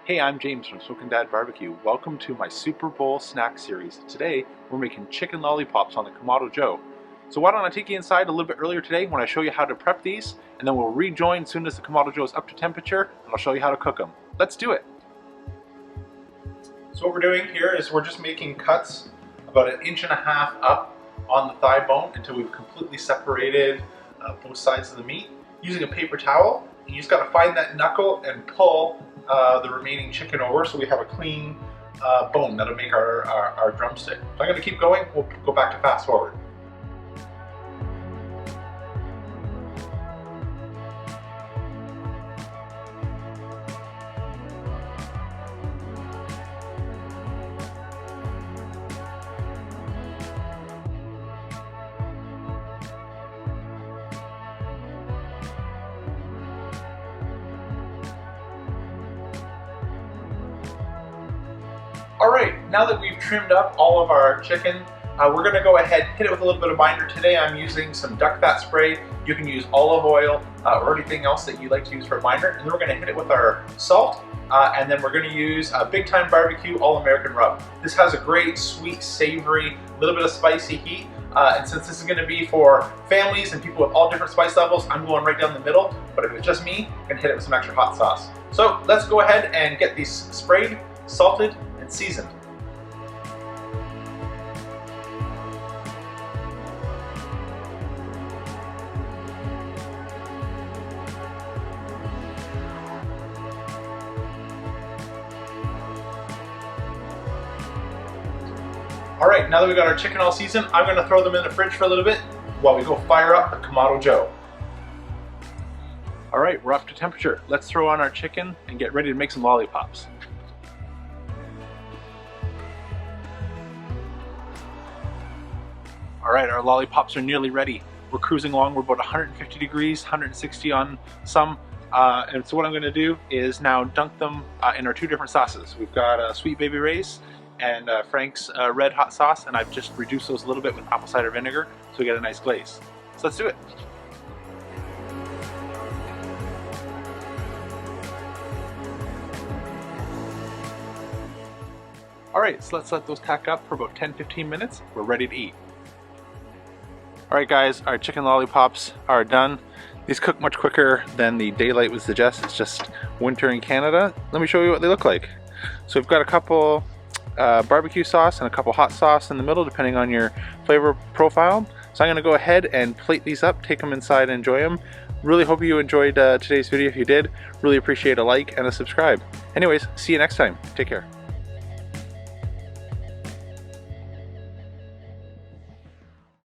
Hey, I'm James from Smokin' Dad Barbecue. Welcome to my Super Bowl snack series. Today, we're making chicken lollipops on the Kamado Joe. So why don't I take you inside a little bit earlier today when I show you how to prep these, and then we'll rejoin as soon as the Kamado Joe is up to temperature, and I'll show you how to cook them. Let's do it. So what we're doing here is we're just making cuts about 1.5 inches up on the thigh bone until we've completely separated both sides of the meat. Using a paper towel, you just got to find that knuckle and pull the remaining chicken over so we have a clean bone that'll make our drumstick. So I'm going to keep going. We'll go back to fast forward. Alright, now that we've trimmed up all of our chicken, we're going to go ahead and hit it with a little bit of binder. Today I'm using some duck fat spray. You can use olive oil or anything else that you like to use for a binder. And then we're going to hit it with our salt, and then we're going to use a Big Time Barbecue All-American Rub. This has a great, sweet, savory, little bit of spicy heat. And since this is going to be for families and people with all different spice levels, I'm going right down the middle. But if it's just me, I'm going to hit it with some extra hot sauce. So let's go ahead and get these sprayed, salted, and seasoned. Alright, now that we got our chicken all seasoned, I'm going to throw them in the fridge for a little bit while we go fire up the Kamado Joe. Alright, we're up to temperature. Let's throw on our chicken and get ready to make some lollipops. Alright, our lollipops are nearly ready. We're cruising along. We're about 150 degrees, 160 on some. And so what I'm going to do is now dunk them in our two different sauces. We've got Sweet Baby Ray's and Frank's red hot sauce, and I've just reduced those a little bit with apple cider vinegar so we get a nice glaze. So let's do it. Alright, so let's let those tack up for about 10-15 minutes. We're ready to eat. Alright guys, our chicken lollipops are done. These cook much quicker than the daylight would suggest. It's just winter in Canada. Let me show you what they look like. So we've got a couple barbecue sauce and a couple hot sauce in the middle depending on your flavor profile. So I'm going to go ahead and plate these up, take them inside and enjoy them. Really hope you enjoyed today's video. If you did, really appreciate a like and a subscribe. Anyways, see you next time. Take care.